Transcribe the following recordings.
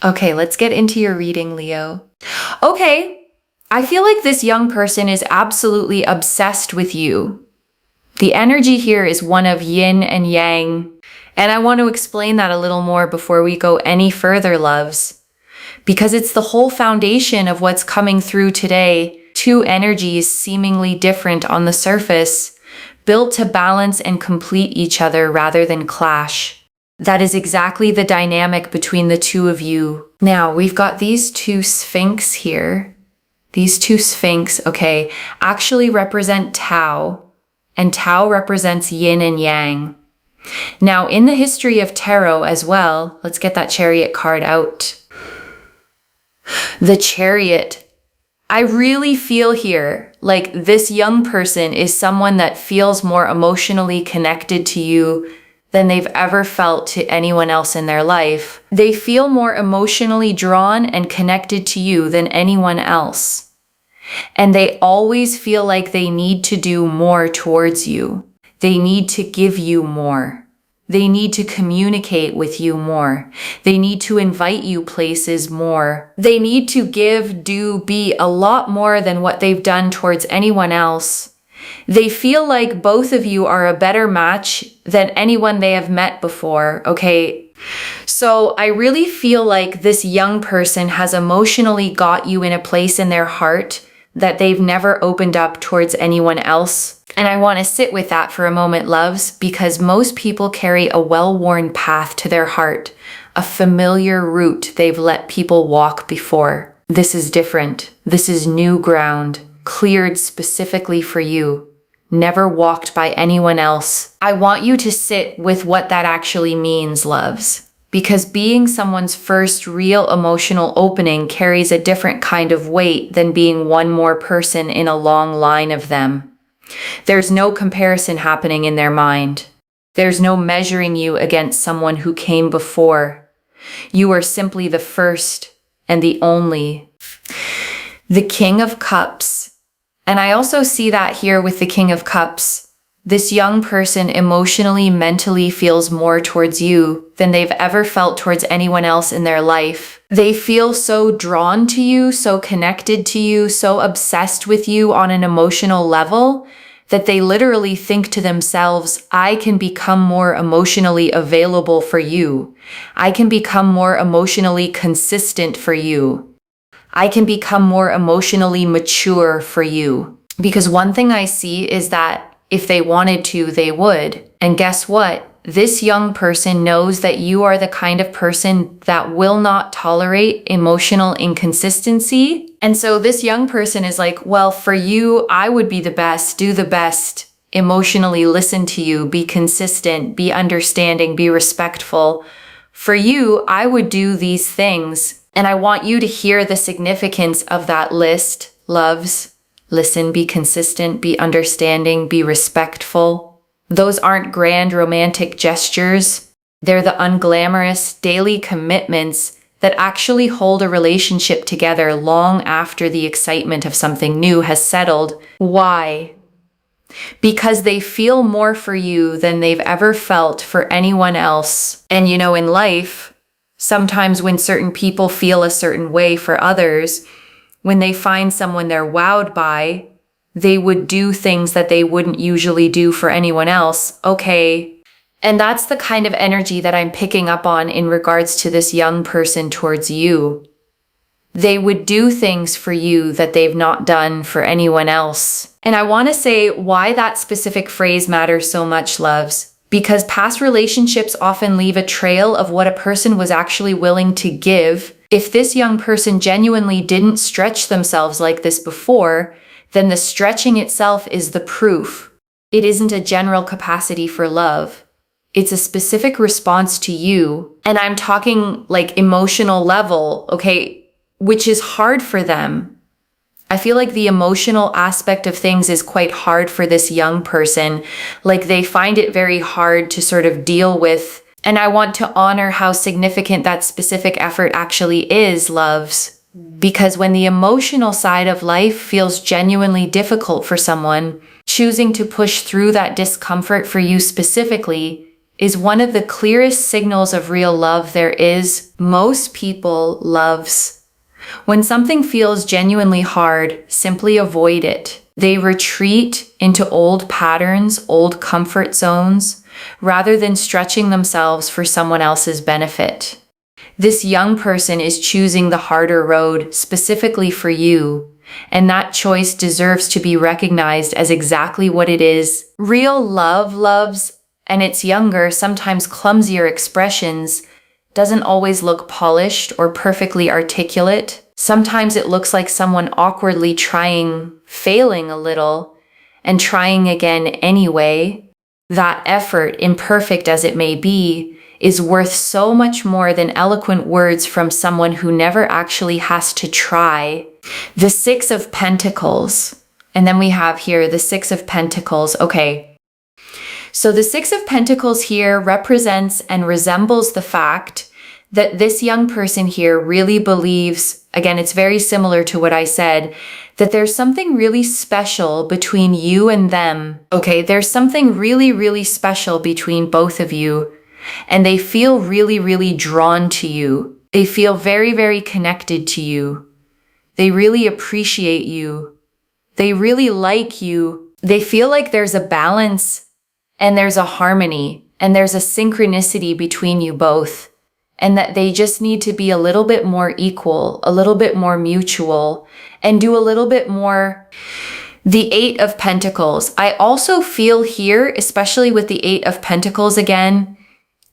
Okay, let's get into your reading, Leo. Okay, I feel like this young person is absolutely obsessed with you. The energy here is one of yin and yang, and I want to explain that a little more before we go any further, loves, because it's the whole foundation of what's coming through today. Two energies seemingly different on the surface, built to balance and complete each other rather than clash. That is exactly the dynamic between the two of you. Now, we've got these two sphinx here. These two sphinx, okay, actually represent Tao, and Tao represents yin and yang. Now, in the history of tarot as well, let's get that Chariot card out. The Chariot. I really feel here like this young person is someone that feels more emotionally connected to you than they've ever felt to anyone else in their life. They feel more emotionally drawn and connected to you than anyone else. And they always feel like they need to do more towards you. They need to give you more. They need to communicate with you more. They need to invite you places more. They need to give, do, be a lot more than what they've done towards anyone else. They feel like both of you are a better match than anyone they have met before, okay? So I really feel like this young person has emotionally got you in a place in their heart that they've never opened up towards anyone else. And I want to sit with that for a moment, loves, because most people carry a well-worn path to their heart, a familiar route they've let people walk before. This is different. This is new ground, cleared specifically for you, never walked by anyone else. I want you to sit with what that actually means, loves, because being someone's first real emotional opening carries a different kind of weight than being one more person in a long line of them. There's no comparison happening in their mind. There's no measuring you against someone who came before. You are simply the first and the only. The King of Cups. And I also see that here with the King of Cups. This young person emotionally, mentally feels more towards you than they've ever felt towards anyone else in their life. They feel so drawn to you, so connected to you, so obsessed with you on an emotional level that they literally think to themselves, I can become more emotionally available for you. I can become more emotionally consistent for you. I can become more emotionally mature for you. Because one thing I see is that if they wanted to, they would. And guess what? This young person knows that you are the kind of person that will not tolerate emotional inconsistency. And so this young person is like, well, for you, I would be the best, do the best, emotionally listen to you, be consistent, be understanding, be respectful. For you, I would do these things. And I want you to hear the significance of that list, loves. Listen, be consistent, be understanding, be respectful. Those aren't grand romantic gestures. They're the unglamorous daily commitments that actually hold a relationship together long after the excitement of something new has settled. Why? Because they feel more for you than they've ever felt for anyone else. And you know, in life, sometimes when certain people feel a certain way for others, when they find someone they're wowed by, they would do things that they wouldn't usually do for anyone else. Okay. And that's the kind of energy that I'm picking up on in regards to this young person towards you. They would do things for you that they've not done for anyone else. And I want to say why that specific phrase matters so much, loves, because past relationships often leave a trail of what a person was actually willing to give. If this young person genuinely didn't stretch themselves like this before, then the stretching itself is the proof. It isn't a general capacity for love. It's a specific response to you. And I'm talking like emotional level, okay, which is hard for them. I feel like the emotional aspect of things is quite hard for this young person. Like they find it very hard to sort of deal with. And I want to honor how significant that specific effort actually is, loves. Because when the emotional side of life feels genuinely difficult for someone, choosing to push through that discomfort for you specifically is one of the clearest signals of real love there is. Most people loves. When something feels genuinely hard, simply avoid it. They retreat into old patterns, old comfort zones, rather than stretching themselves for someone else's benefit. This young person is choosing the harder road specifically for you, and that choice deserves to be recognized as exactly what it is. Real love loves, and its younger, sometimes clumsier expressions doesn't always look polished or perfectly articulate. Sometimes it looks like someone awkwardly trying, failing a little, and trying again anyway. That effort, imperfect as it may be, is worth so much more than eloquent words from someone who never actually has to try. The Six of Pentacles. And then we have here the Six of Pentacles. Okay. So the Six of Pentacles here represents and resembles the fact that this young person here really believes, again, it's very similar to what I said, that there's something really special between you and them. Okay, there's something really, really special between both of you. And they feel really, really drawn to you. They feel very, very connected to you. They really appreciate you. They really like you. They feel like there's a balance and there's a harmony and there's a synchronicity between you both. And that they just need to be a little bit more equal, a little bit more mutual, and do a little bit more. The Eight of Pentacles. I also feel here, especially with the Eight of Pentacles again,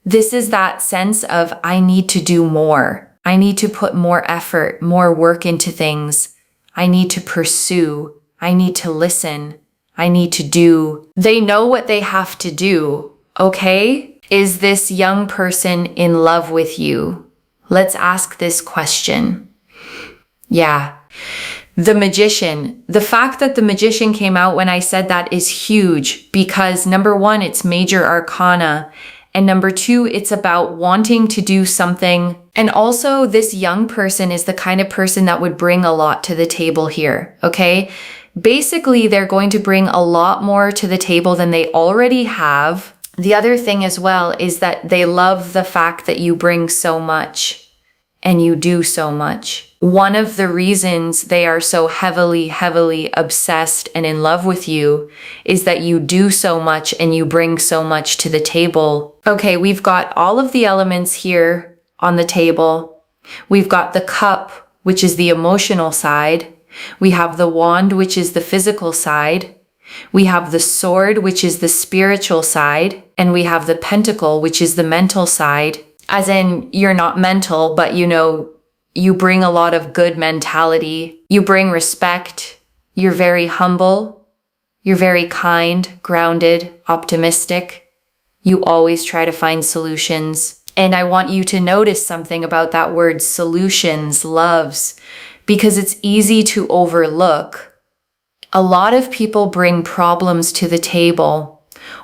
this is that sense of I need to do more. I need to put more effort, more work into things. I need to pursue. I need to listen. I need to do. They know what they have to do, okay? Is this young person in love with you? Let's ask this question. Yeah. The Magician. The fact that the Magician came out when I said that is huge because number one, it's major arcana. And number two, it's about wanting to do something. And also this young person is the kind of person that would bring a lot to the table here, okay? Basically, they're going to bring a lot more to the table than they already have. The other thing as well is that they love the fact that you bring so much and you do so much. One of the reasons they are so heavily, heavily obsessed and in love with you is that you do so much and you bring so much to the table. Okay, we've got all of the elements here on the table. We've got the cup, which is the emotional side. We have the wand, which is the physical side. We have the sword, which is the spiritual side. And we have the pentacle, which is the mental side. As in, you're not mental, but you bring a lot of good mentality. You bring respect. You're very humble. You're very kind, grounded, optimistic. You always try to find solutions. And I want you to notice something about that word solutions, loves, because it's easy to overlook. A lot of people bring problems to the table,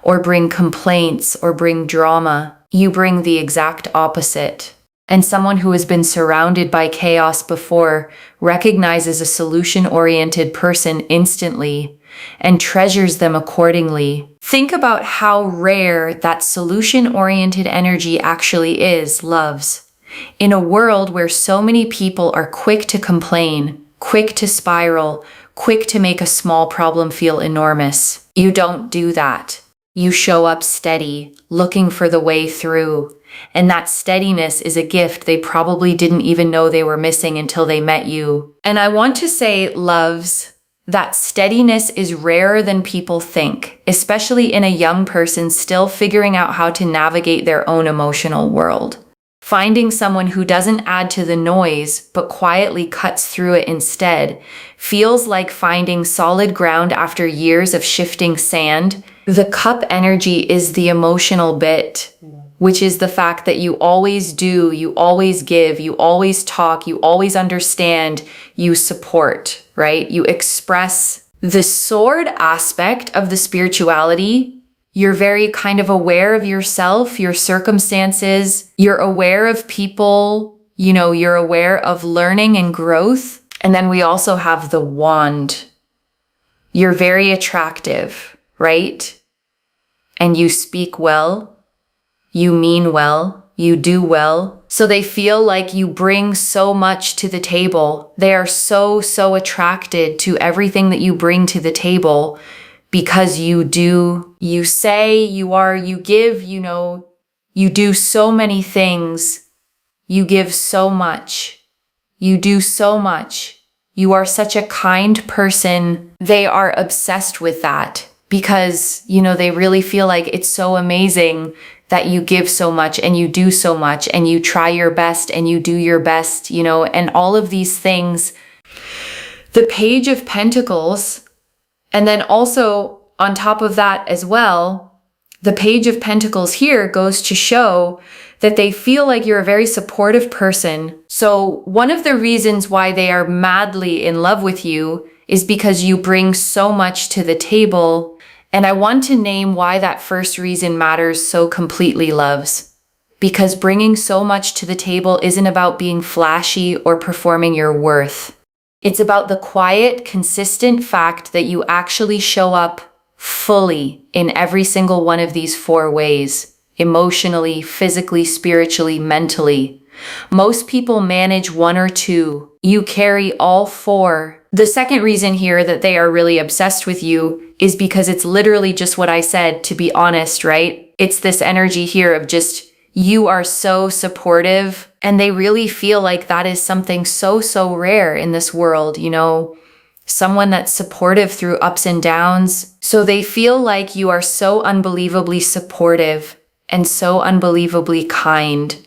or bring complaints, or bring drama. You bring the exact opposite. And someone who has been surrounded by chaos before recognizes a solution-oriented person instantly and treasures them accordingly. Think about how rare that solution-oriented energy actually is, loves. In a world where so many people are quick to complain, quick to spiral, quick to make a small problem feel enormous, you don't do that. You show up steady, looking for the way through. And that steadiness is a gift they probably didn't even know they were missing until they met you. And I want to say, loves, that steadiness is rarer than people think, especially in a young person still figuring out how to navigate their own emotional world. Finding someone who doesn't add to the noise, but quietly cuts through it instead, feels like finding solid ground after years of shifting sand. The cup energy is the emotional bit, which is the fact that you always do, you always give, you always talk, you always understand, you support, right? You express. The sword aspect of the spirituality. You're very kind of aware of yourself, your circumstances. You're aware of people, you're aware of learning and growth. And then we also have the wand. You're very attractive, right? And you speak well. you mean well, you do well. So they feel like you bring so much to the table. They are so attracted to everything that you bring to the table because you do, you say, you are, you give, you do so many things. You give so much. You do so much. You are such a kind person. They are obsessed with that because, they really feel like it's so amazing that you give so much and you do so much and you try your best and you do your best, and all of these things. The Page of Pentacles, and then also on top of that as well, the Page of Pentacles here goes to show that they feel like you're a very supportive person. So one of the reasons why they are madly in love with you is because you bring so much to the table. And I want to name why that first reason matters so completely, loves. Because bringing so much to the table isn't about being flashy or performing your worth. It's about the quiet, consistent fact that you actually show up fully in every single one of these 4 ways. Emotionally, physically, spiritually, mentally. Most people manage 1 or 2. You carry all 4. The second reason here that they are really obsessed with you is because it's literally just what I said, to be honest, right? It's this energy here of just, you are so supportive, and they really feel like that is something so rare in this world, someone that's supportive through ups and downs. So they feel like you are so unbelievably supportive and so unbelievably kind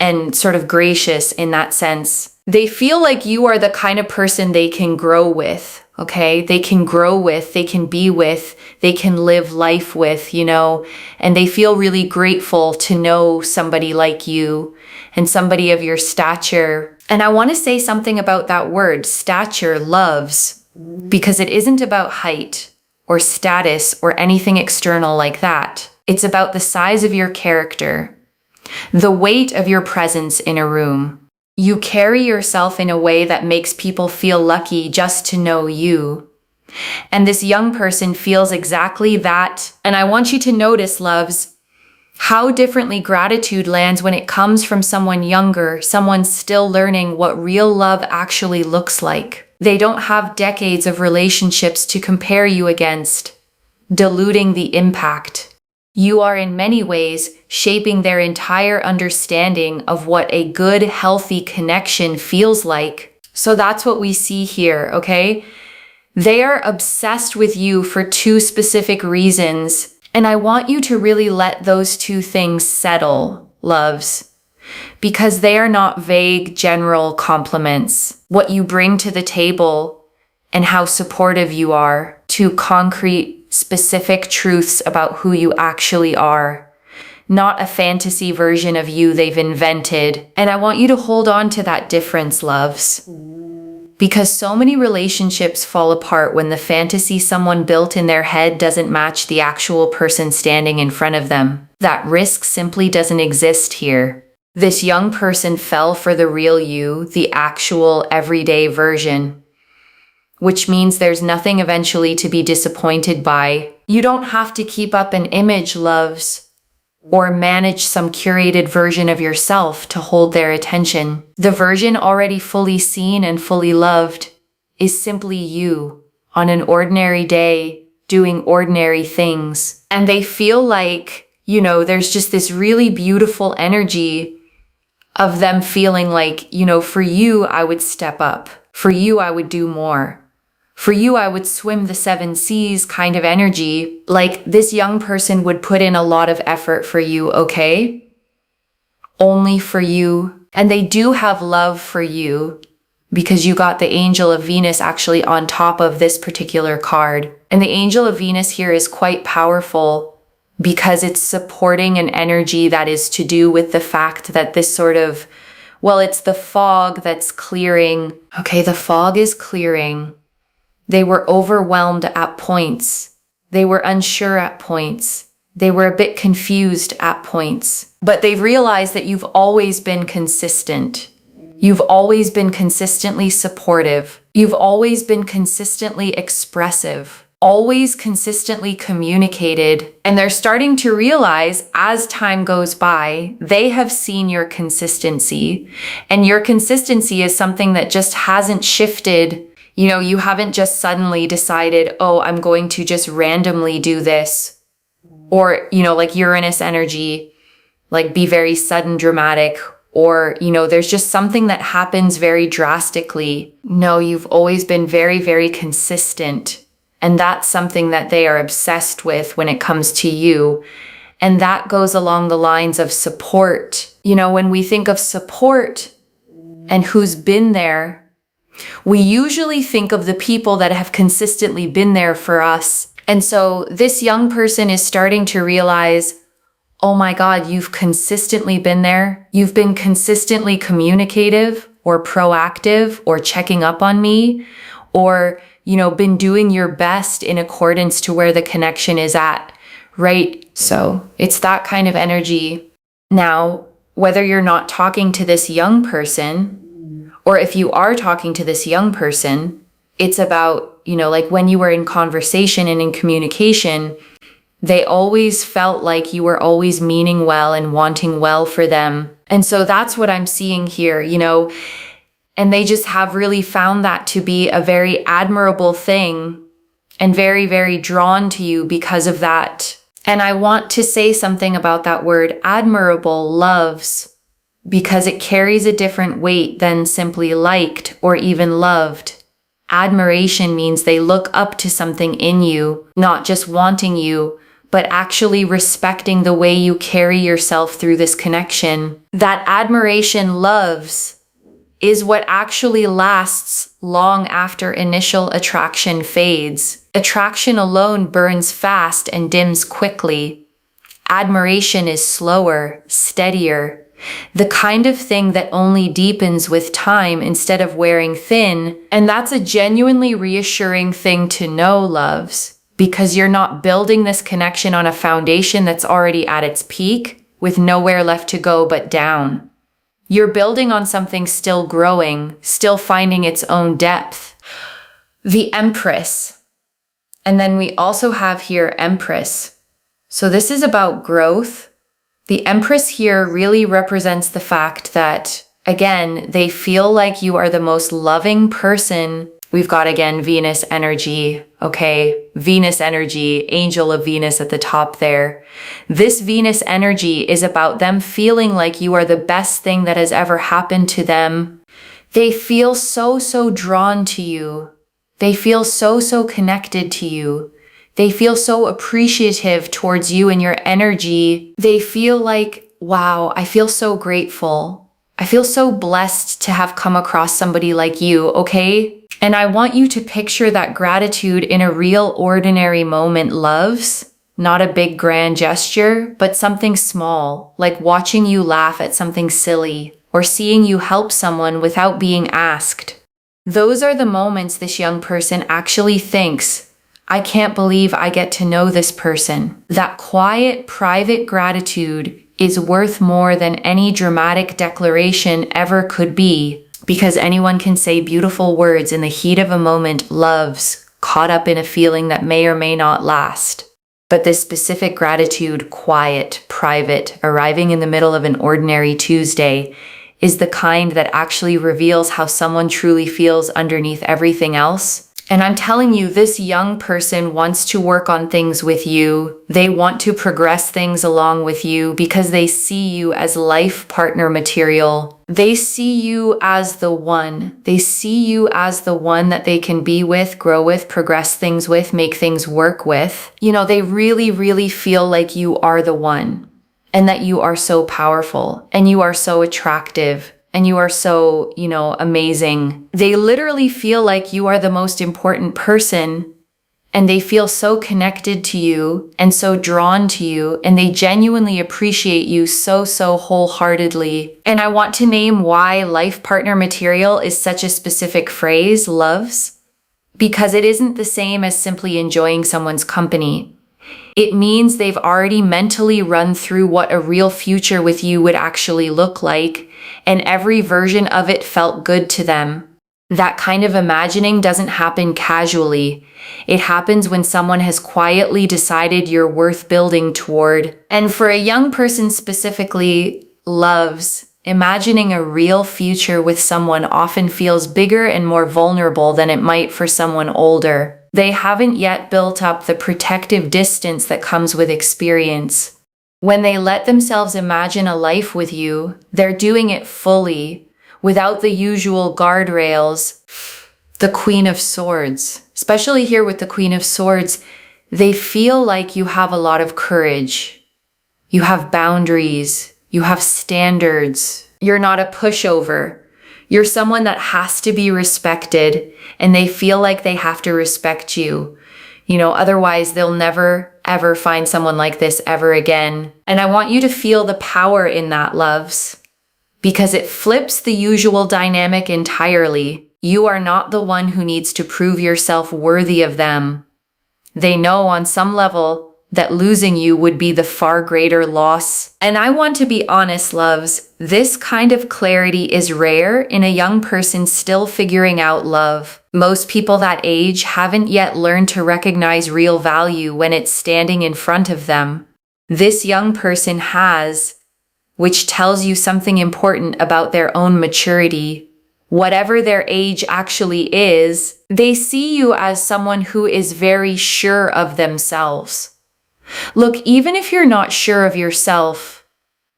and sort of gracious in that sense. They feel like you are the kind of person they can grow with, okay? They can grow with, they can be with, they can live life with, and they feel really grateful to know somebody like you and somebody of your stature. And I want to say something about that word, stature, loves, because it isn't about height or status or anything external like that. It's about the size of your character, the weight of your presence in a room. You carry yourself in a way that makes people feel lucky just to know you. And this young person feels exactly that. And I want you to notice, loves, how differently gratitude lands when it comes from someone younger, someone still learning what real love actually looks like. They don't have decades of relationships to compare you against, diluting the impact. You are in many ways shaping their entire understanding of what a good, healthy connection feels like. So that's what we see here, okay? They are obsessed with you for 2 specific reasons. And I want you to really let those 2 things settle, loves, because they are not vague, general compliments. What you bring to the table and how supportive you are, 2 concrete, specific truths about who you actually are, not a fantasy version of you they've invented. And I want you to hold on to that difference, loves, because so many relationships fall apart when the fantasy someone built in their head doesn't match the actual person standing in front of them. That risk simply doesn't exist here. This young person fell for the real you, the actual everyday version, which means there's nothing eventually to be disappointed by. You don't have to keep up an image, loves, or manage some curated version of yourself to hold their attention. The version already fully seen and fully loved is simply you on an ordinary day doing ordinary things. And they feel like, there's just this really beautiful energy of them feeling like, for you, I would step up. For you, I would do more. For you, I would swim the 7 seas kind of energy. Like this young person would put in a lot of effort for you, okay? Only for you. And they do have love for you because you got the Angel of Venus actually on top of this particular card. And the Angel of Venus here is quite powerful because it's supporting an energy that is to do with the fact that this sort of, it's the fog that's clearing. Okay, the fog is clearing. They were overwhelmed at points. They were unsure at points. They were a bit confused at points. But they've realized that you've always been consistent. You've always been consistently supportive. You've always been consistently expressive. always consistently communicated, and they're starting to realize as time goes by, they have seen your consistency, and your consistency is something that just hasn't shifted. You know, you haven't just suddenly decided, oh, I'm going to just randomly do this, or, you know, like Uranus energy, like be very sudden dramatic, or, you know, there's just something that happens very drastically. No, you've always been very, very consistent. And that's something that they are obsessed with when it comes to you. And that goes along the lines of support. You know, when we think of support and who's been there, we usually think of the people that have consistently been there for us. And so this young person is starting to realize, oh my God, you've consistently been there. You've been consistently communicative or proactive or checking up on me, or, you know, been doing your best in accordance to where the connection is at, right? So it's that kind of energy. Now, whether you're not talking to this young person, or if you are talking to this young person, it's about, you know, like when you were in conversation and in communication, they always felt like you were always meaning well and wanting well for them. And so that's what I'm seeing here, you know, and they just have really found that to be a very admirable thing and very, very drawn to you because of that. And I want to say something about that word admirable, loves, because it carries a different weight than simply liked or even loved. Admiration means they look up to something in you, not just wanting you, but actually respecting the way you carry yourself through this connection. That admiration, loves, is what actually lasts long after initial attraction fades. Attraction alone burns fast and dims quickly. Admiration is slower, steadier, the kind of thing that only deepens with time instead of wearing thin. And that's a genuinely reassuring thing to know, loves. Because you're not building this connection on a foundation that's already at its peak with nowhere left to go but down. You're building on something still growing, still finding its own depth. The Empress. And then we also have here Empress. So this is about growth. The Empress here really represents the fact that, again, they feel like you are the most loving person. We've got, again, Venus energy, okay? Venus energy, angel of Venus at the top there. This Venus energy is about them feeling like you are the best thing that has ever happened to them. They feel so, so drawn to you. They feel so, so connected to you. They feel so appreciative towards you and your energy. They feel like, wow, I feel so grateful. I feel so blessed to have come across somebody like you, okay? And I want you to picture that gratitude in a real ordinary moment, loves. Not a big grand gesture, but something small, like watching you laugh at something silly or seeing you help someone without being asked. Those are the moments this young person actually thinks, I can't believe I get to know this person. That quiet, private gratitude is worth more than any dramatic declaration ever could be. Because anyone can say beautiful words in the heat of a moment, loves, caught up in a feeling that may or may not last. But this specific gratitude, quiet, private, arriving in the middle of an ordinary Tuesday, is the kind that actually reveals how someone truly feels underneath everything else. And I'm telling you, this young person wants to work on things with you. They want to progress things along with you because they see you as life partner material. They see you as the one. They see you as the one that they can be with, grow with, progress things with, make things work with. You know, they really, really feel like you are the one and that you are so powerful and you are so attractive. And you are so, you know, amazing. They literally feel like you are the most important person, and they feel so connected to you and so drawn to you, and they genuinely appreciate you so, so wholeheartedly. And I want to name why life partner material is such a specific phrase, loves, because it isn't the same as simply enjoying someone's company. It means they've already mentally run through what a real future with you would actually look like, and every version of it felt good to them. That kind of imagining doesn't happen casually. It happens when someone has quietly decided you're worth building toward. And for a young person specifically, loves, imagining a real future with someone often feels bigger and more vulnerable than it might for someone older. They haven't yet built up the protective distance that comes with experience. When they let themselves imagine a life with you, they're doing it fully, without the usual guardrails. The Queen of Swords, especially here with the Queen of Swords, they feel like you have a lot of courage. You have boundaries. You have standards. You're not a pushover. You're someone that has to be respected, and they feel like they have to respect you. Otherwise they'll never, ever find someone like this ever again. And I want you to feel the power in that, loves, because it flips the usual dynamic entirely. You are not the one who needs to prove yourself worthy of them. They know on some level that losing you would be the far greater loss. And I want to be honest, loves, this kind of clarity is rare in a young person still figuring out love. Most people that age haven't yet learned to recognize real value when it's standing in front of them. This young person has, which tells you something important about their own maturity. Whatever their age actually is, they see you as someone who is very sure of themselves. Look, even if you're not sure of yourself,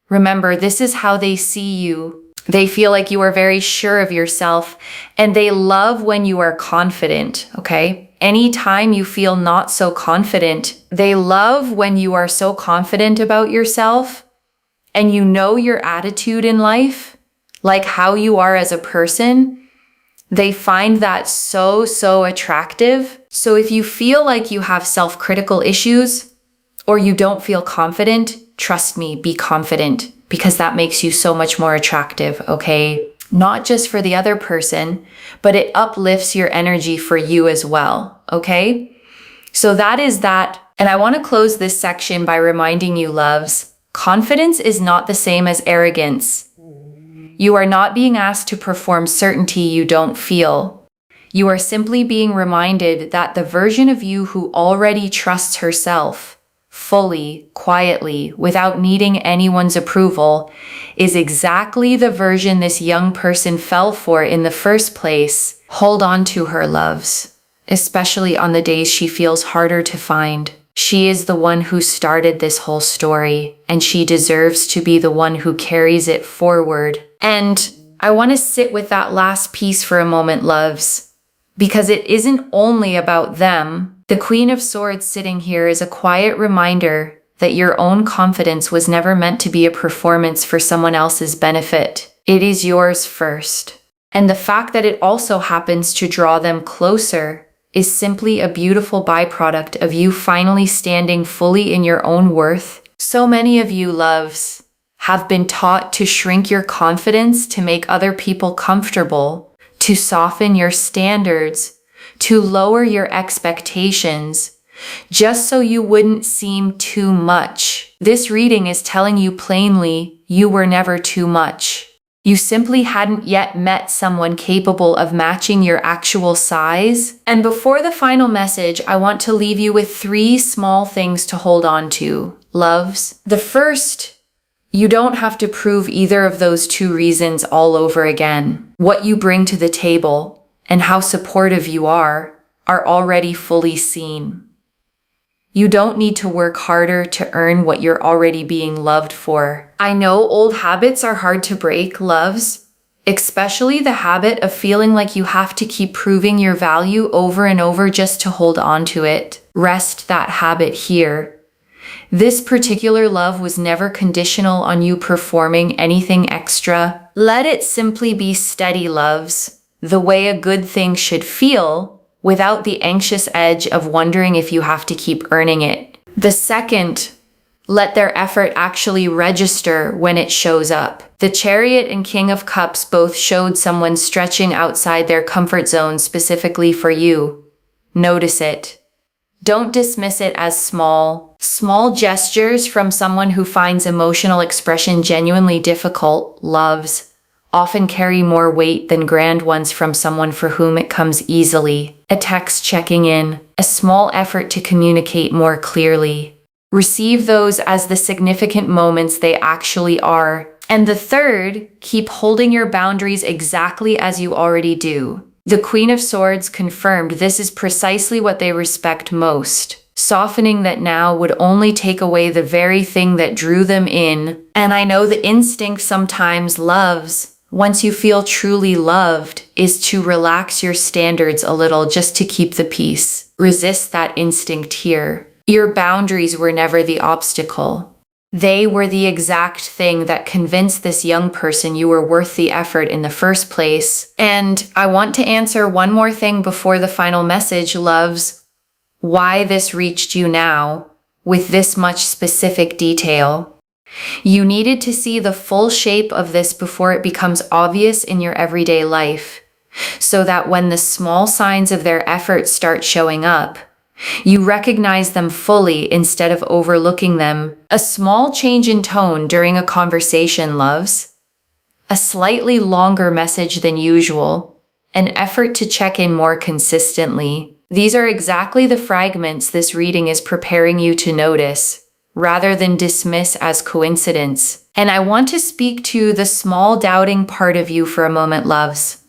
remember, this is how they see you. They feel like you are very sure of yourself, and they love when you are confident, okay? Anytime you feel not so confident, they love when you are so confident about yourself and you know your attitude in life, like how you are as a person. They find that so attractive. So if you feel like you have self-critical issues, or you don't feel confident, trust me, be confident, because that makes you so much more attractive, okay? Not just for the other person, but it uplifts your energy for you as well, okay? So that is that. And I want to close this section by reminding you, loves, confidence is not the same as arrogance. You are not being asked to perform certainty you don't feel. You are simply being reminded that the version of you who already trusts herself, fully, quietly, without needing anyone's approval, is exactly the version this young person fell for in the first place. Hold on to her, loves, especially on the days she feels harder to find. She is the one who started this whole story, and she deserves to be the one who carries it forward. And I want to sit with that last piece for a moment, loves, because it isn't only about them. The Queen of Swords sitting here is a quiet reminder that your own confidence was never meant to be a performance for someone else's benefit. It is yours first. And the fact that it also happens to draw them closer is simply a beautiful byproduct of you finally standing fully in your own worth. So many of you, loves, have been taught to shrink your confidence to make other people comfortable, to soften your standards, to lower your expectations, just so you wouldn't seem too much. This reading is telling you plainly, you were never too much. You simply hadn't yet met someone capable of matching your actual size. And before the final message, I want to leave you with 3 small things to hold on to, loves. The first, you don't have to prove either of those 2 reasons all over again. What you bring to the table and how supportive you are already fully seen. You don't need to work harder to earn what you're already being loved for. I know old habits are hard to break, loves, especially the habit of feeling like you have to keep proving your value over and over just to hold on to it. Rest that habit here. This particular love was never conditional on you performing anything extra. Let it simply be steady, loves, the way a good thing should feel, without the anxious edge of wondering if you have to keep earning it. The second, let their effort actually register when it shows up. The Chariot and King of Cups both showed someone stretching outside their comfort zone specifically for you. Notice it. Don't dismiss it as small. Small gestures from someone who finds emotional expression genuinely difficult, loves, often carry more weight than grand ones from someone for whom it comes easily. A text checking in, a small effort to communicate more clearly. Receive those as the significant moments they actually are. And the third, keep holding your boundaries exactly as you already do. The Queen of Swords confirmed this is precisely what they respect most. Softening that now would only take away the very thing that drew them in. And I know the instinct sometimes loves, once you feel truly loved, is to relax your standards a little just to keep the peace. Resist that instinct here. Your boundaries were never the obstacle. They were the exact thing that convinced this young person you were worth the effort in the first place. And I want to answer one more thing before the final message, loves. Why this reached you now, with this much specific detail. You needed to see the full shape of this before it becomes obvious in your everyday life, so that when the small signs of their effort start showing up, you recognize them fully instead of overlooking them. A small change in tone during a conversation, loves. A slightly longer message than usual. An effort to check in more consistently. These are exactly the fragments this reading is preparing you to notice, rather than dismiss as coincidence. And I want to speak to the small doubting part of you for a moment, loves.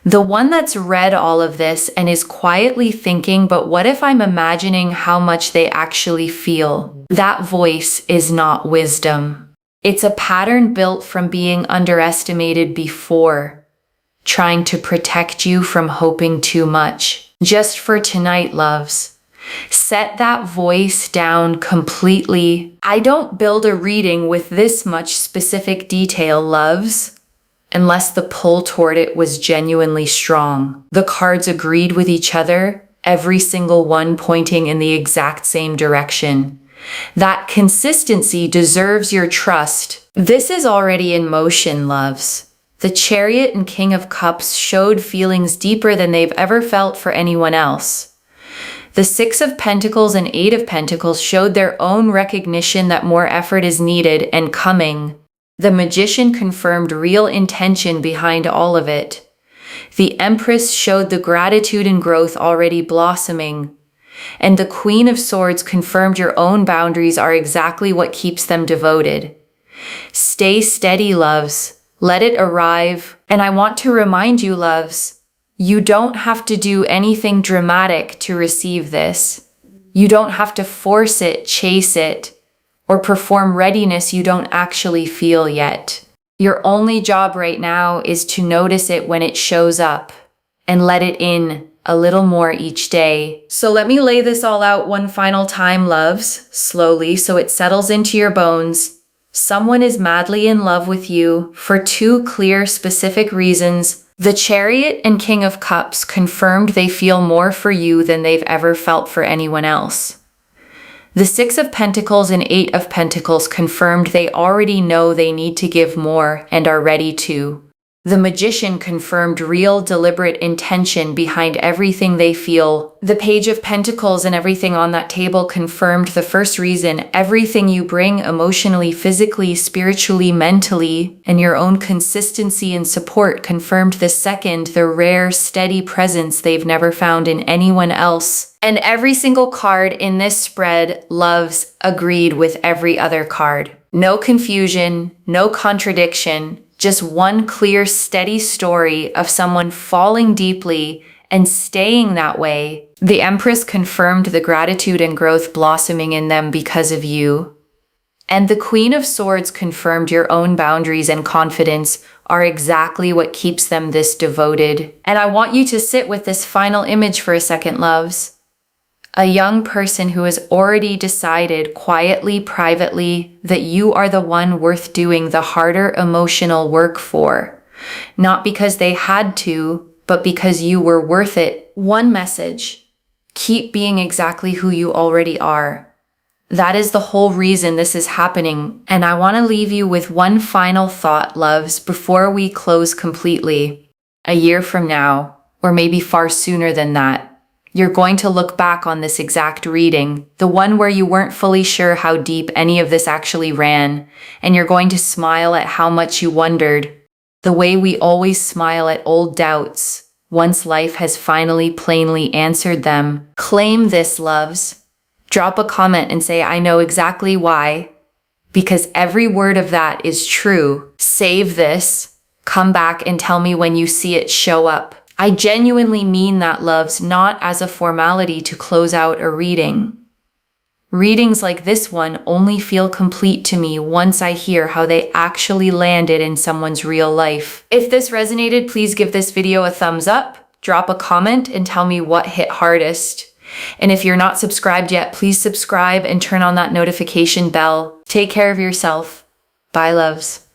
The one that's read all of this and is quietly thinking, but what if I'm imagining how much they actually feel? That voice is not wisdom. It's a pattern built from being underestimated before, trying to protect you from hoping too much. Just for tonight, loves. Set that voice down completely. I don't build a reading with this much specific detail, loves, unless the pull toward it was genuinely strong. The cards agreed with each other, every single one pointing in the exact same direction. That consistency deserves your trust. This is already in motion, loves. The Chariot and King of Cups showed feelings deeper than they've ever felt for anyone else. The Six of Pentacles and Eight of Pentacles showed their own recognition that more effort is needed and coming. The Magician confirmed real intention behind all of it. The Empress showed the gratitude and growth already blossoming. And the Queen of Swords confirmed your own boundaries are exactly what keeps them devoted. Stay steady, loves. Let it arrive. And I want to remind you, loves, you don't have to do anything dramatic to receive this. You don't have to force it, chase it, or perform readiness you don't actually feel yet. Your only job right now is to notice it when it shows up and let it in a little more each day. So let me lay this all out one final time, loves, slowly so it settles into your bones. Someone is madly in love with you for two clear, specific reasons. The Chariot and King of Cups confirmed they feel more for you than they've ever felt for anyone else. The Six of Pentacles and Eight of Pentacles confirmed they already know they need to give more and are ready to. The Magician confirmed real, deliberate intention behind everything they feel. The Page of Pentacles and everything on that table confirmed the first reason, everything you bring emotionally, physically, spiritually, mentally, and your own consistency and support confirmed the second, the rare, steady presence they've never found in anyone else. And every single card in this spread, loves, agreed with every other card. No confusion, no contradiction. Just one clear, steady story of someone falling deeply and staying that way. The Empress confirmed the gratitude and growth blossoming in them because of you. And the Queen of Swords confirmed your own boundaries and confidence are exactly what keeps them this devoted. And I want you to sit with this final image for a second, loves. A young person who has already decided quietly, privately, that you are the one worth doing the harder emotional work for. Not because they had to, but because you were worth it. One message: keep being exactly who you already are. That is the whole reason this is happening. And I want to leave you with one final thought, loves, before we close completely. A year from now, or maybe far sooner than that, you're going to look back on this exact reading, the one where you weren't fully sure how deep any of this actually ran, and you're going to smile at how much you wondered. The way we always smile at old doubts, once life has finally plainly answered them. Claim this, loves. Drop a comment and say, I know exactly why. Because every word of that is true. Save this. Come back and tell me when you see it show up. I genuinely mean that, loves, not as a formality to close out a reading. Readings like this one only feel complete to me once I hear how they actually landed in someone's real life. If this resonated, please give this video a thumbs up, drop a comment, and tell me what hit hardest. And if you're not subscribed yet, please subscribe and turn on that notification bell. Take care of yourself. Bye, loves.